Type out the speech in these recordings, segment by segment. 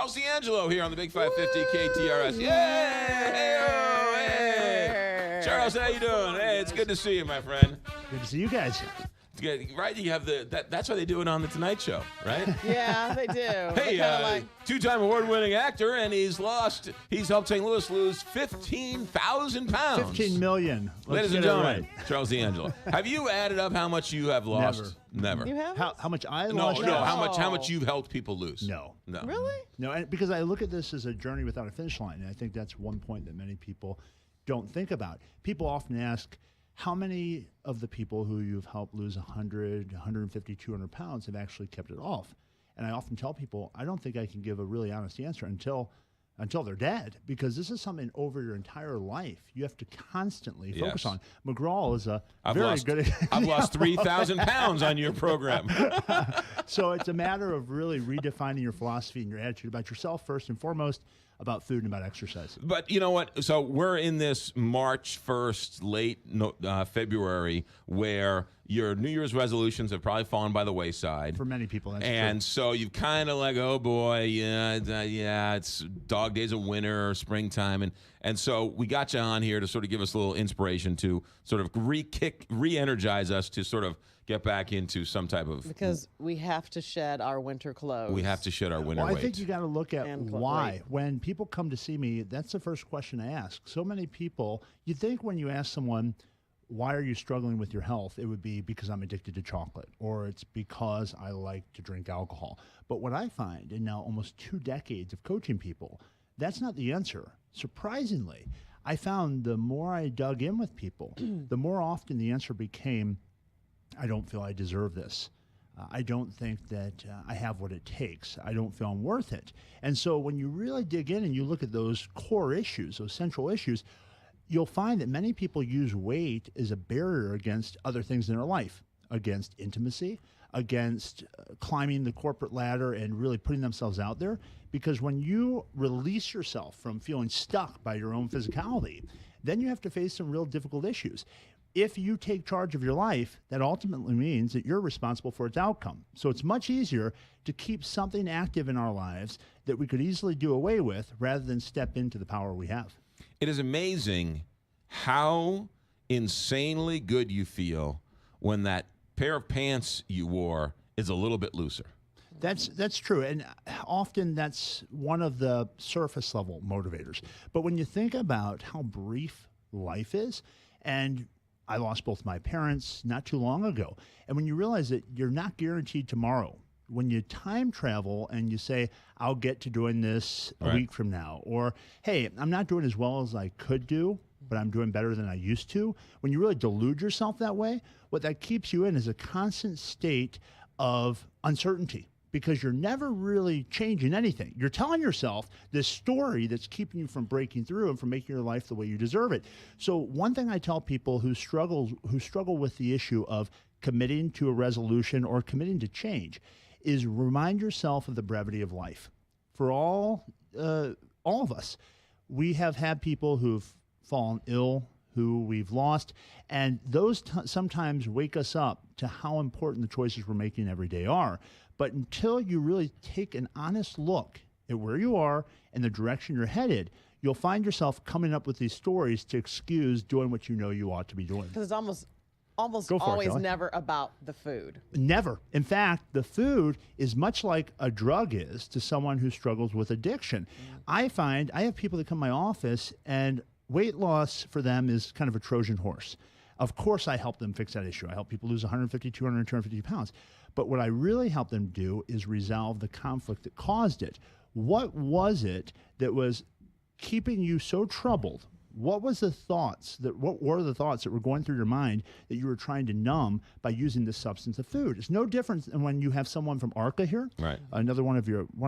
Charles D'Angelo here on the Big 550 KTRS. Yay! Hey! Charles, how you doing? Hey, it's good to see you, my friend. Good to see you guys. Right, you have that's why they do it on the Tonight Show, right? Yeah, they do. Hey, two-time award-winning actor, and he's helped St. Louis lose 15,000 pounds. 15 million. Ladies and gentlemen, Charles D'Angelo. Have you added up how much you have lost? Never. You have? How much I No, lost? no. How much you've helped people lose? No. Really? No, and because I look at this as a journey without a finish line, and I think that's one point that many people don't think about. People often ask, how many of the people who you've helped lose 100, 150, 200 pounds have actually kept it off? And I often tell people, I don't think I can give a really honest answer until they're dead, because this is something over your entire life you have to constantly focus on. McGraw is I've lost 3,000 pounds on your program. So it's a matter of really redefining your philosophy and your attitude about yourself first and foremost, about food and about exercise. But you know what? So we're in this March 1st, late February, where your New Year's resolutions have probably fallen by the wayside. For many people, that's and true. So you've kind of like, oh boy, it's dog days of winter or springtime. And so we got you on here to sort of give us a little inspiration to sort of re-energize us to sort of get back into some type of... Because we have to shed our winter clothes. We have to shed our winter weight. I think you got to look at why. When people come to see me, that's the first question I ask. So many people, you think when you ask someone, why are you struggling with your health? It would be because I'm addicted to chocolate, or it's because I like to drink alcohol. But what I find in now almost 2 decades of coaching people, that's not the answer. Surprisingly, I found the more I dug in with people, the more often the answer became, I don't feel I deserve this. I don't think that I have what it takes. I don't feel I'm worth it. And so when you really dig in and you look at those core issues, those central issues, you'll find that many people use weight as a barrier against other things in their life, against intimacy, against climbing the corporate ladder and really putting themselves out there. Because when you release yourself from feeling stuck by your own physicality, then you have to face some real difficult issues. If you take charge of your life, that ultimately means that you're responsible for its outcome. So it's much easier to keep something active in our lives that we could easily do away with rather than step into the power we have. It is amazing how insanely good you feel when that pair of pants you wore is a little bit looser. That's true, and often that's one of the surface level motivators. But when you think about how brief life is, and I lost both my parents not too long ago, and when you realize that you're not guaranteed tomorrow, when you time travel and you say, I'll get to doing this a week from now, or, hey, I'm not doing as well as I could do, but I'm doing better than I used to. When you really delude yourself that way, what that keeps you in is a constant state of uncertainty, because you're never really changing anything. You're telling yourself this story that's keeping you from breaking through and from making your life the way you deserve it. So one thing I tell people who struggle with the issue of committing to a resolution or committing to change is remind yourself of the brevity of life. For all of us, we have had people who've fallen ill, who we've lost, and those sometimes wake us up to how important the choices we're making every day are. But until you really take an honest look at where you are and the direction you're headed, you'll find yourself coming up with these stories to excuse doing what you know you ought to be doing. Because it's almost always never about the food. Never. In fact, the food is much like a drug is to someone who struggles with addiction. I find I have people that come to my office and weight loss for them is kind of a Trojan horse. Of course, I help them fix that issue. I help people lose 150, 200, 250 pounds. But what I really help them do is resolve the conflict that caused it. What was it that was keeping you so troubled? What were the thoughts that were going through your mind that you were trying to numb by using this substance of food? It's no different than when you have someone from ARCA here, another one of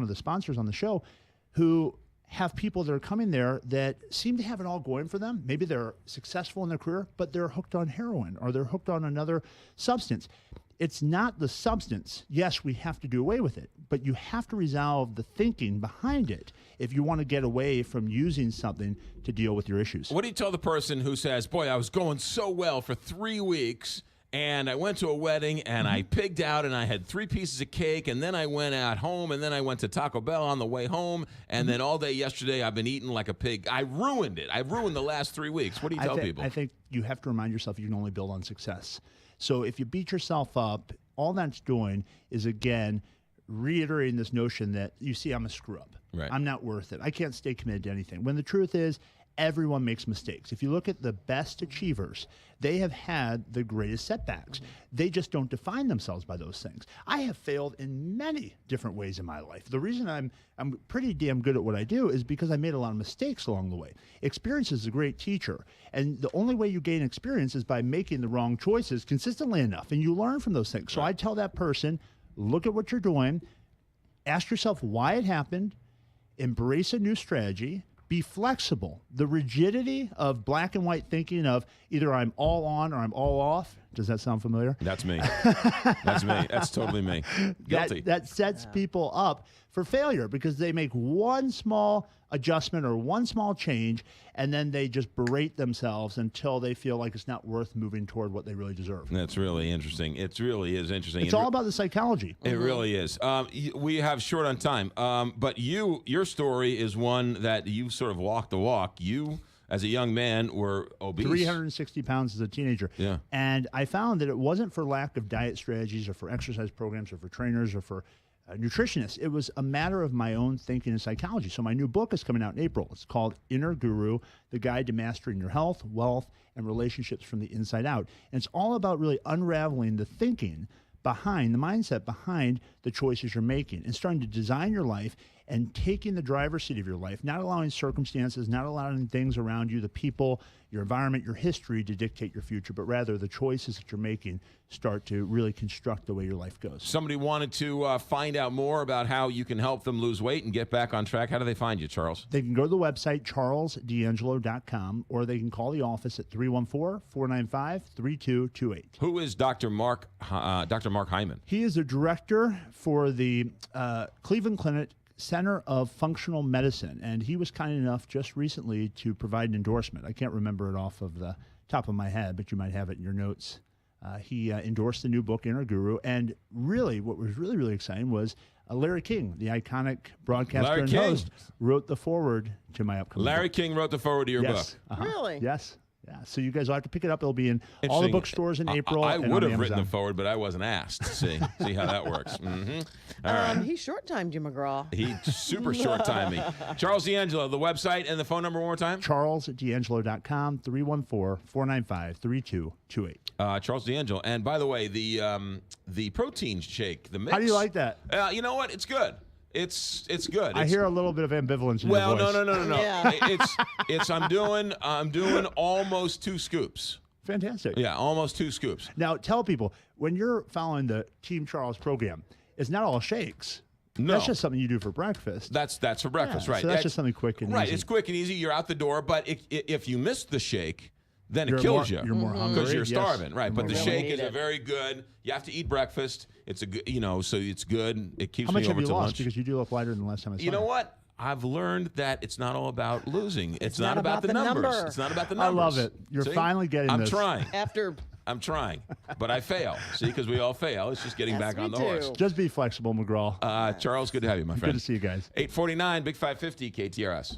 the sponsors on the show, who have people that are coming there that seem to have it all going for them. Maybe they're successful in their career, but they're hooked on heroin or they're hooked on another substance. It's not the substance. Yes, we have to do away with it, but you have to resolve the thinking behind it if you want to get away from using something to deal with your issues. What do you tell the person who says, boy, I was going so well for 3 weeks, And I went to a wedding, and I pigged out, and I had 3 pieces of cake, and then I went out home, and then I went to Taco Bell on the way home, and then all day yesterday I've been eating like a pig. I ruined it. I ruined the last 3 weeks. What do you tell people? I think you have to remind yourself you can only build on success. So if you beat yourself up, all that's doing is, again, reiterating this notion that, you see, I'm a screw-up. Right. I'm not worth it. I can't stay committed to anything. When the truth is, everyone makes mistakes. If you look at the best achievers, they have had the greatest setbacks. They just don't define themselves by those things. I have failed in many different ways in my life. The reason I'm pretty damn good at what I do is because I made a lot of mistakes along the way. Experience is a great teacher, and the only way you gain experience is by making the wrong choices consistently enough, and you learn from those things. So I tell that person, look at what you're doing, ask yourself why it happened, embrace a new strategy, be flexible. The rigidity of black and white thinking of either I'm all on or I'm all off. Does that sound familiar? That's me. That's me. That's totally me. Guilty. That sets people up for failure because they make one small adjustment or one small change, and then they just berate themselves until they feel like it's not worth moving toward what they really deserve. That's really interesting. It really is interesting. It's all about the psychology. It really is. We have short on time, but your story is one that you sort of walked the walk. You, as a young man, were obese. 360 pounds as a teenager. Yeah. And I found that it wasn't for lack of diet strategies or for exercise programs or for trainers or for nutritionists. It was a matter of my own thinking and psychology. So my new book is coming out in April. It's called Inner Guru, The Guide to Mastering Your Health, Wealth, and Relationships from the Inside Out. And it's all about really unraveling the thinking behind, the mindset behind the choices you're making and starting to design your life and taking the driver's seat of your life, not allowing circumstances, not allowing things around you, the people, your environment, your history to dictate your future, but rather the choices that you're making start to really construct the way your life goes. Somebody wanted to find out more about how you can help them lose weight and get back on track. How do they find you, Charles? They can go to the website, charlesdangelo.com, or they can call the office at 314-495-3228. Who is Dr. Mark Hyman? He is the director for the Cleveland Clinic Center of Functional Medicine, and he was kind enough just recently to provide an endorsement. I can't remember it off of the top of my head, but you might have it in your notes. He endorsed the new book, Inner Guru, and really what was really, really exciting was Larry King, the iconic broadcaster and host, wrote the foreword to my upcoming Larry book. King wrote the foreword to your book. Really? Yes. Yeah, so you guys will have to pick it up. It'll be in all the bookstores in April. I would have written the the forward, but I wasn't asked. See how that works. All right. He short-timed you, McGraw. He super short-timed me. Charles D'Angelo, the website and the phone number one more time? charlesdangelo.com, 314-495-3228. Charles D'Angelo. And by the way, the protein shake, the mix. How do you like that? You know what? It's good. It's good. I hear a little bit of ambivalence in your voice. No. Yeah. It's I'm doing almost 2 scoops. Fantastic. Yeah, almost 2 scoops. Now tell people, when you're following the Team Charles program, it's not all shakes. No. That's just something you do for breakfast. That's for breakfast, right? So that's just something quick and easy. Right, it's quick and easy. You're out the door, but if you miss the shake, then it You're kills more- you. You're more hungry. Because you're Yes. starving, right? But the Really shake need is a it. very good. You have to eat breakfast. It's a good, so it's good. It keeps How much me have over you to lost? lunch. Because you do look lighter than the last time I saw You know what? I've learned that it's not all about losing. It's not not about the about the numbers. number. It's not about the I numbers. love it. You're See? finally getting I'm this. trying. I'm trying, but I fail. See, because we all fail. It's just getting Yes, back on the we horse. do. Just be flexible, McGraw. Charles, good to have you, my friend. Good to see you guys. 849, Big 550, KTRS.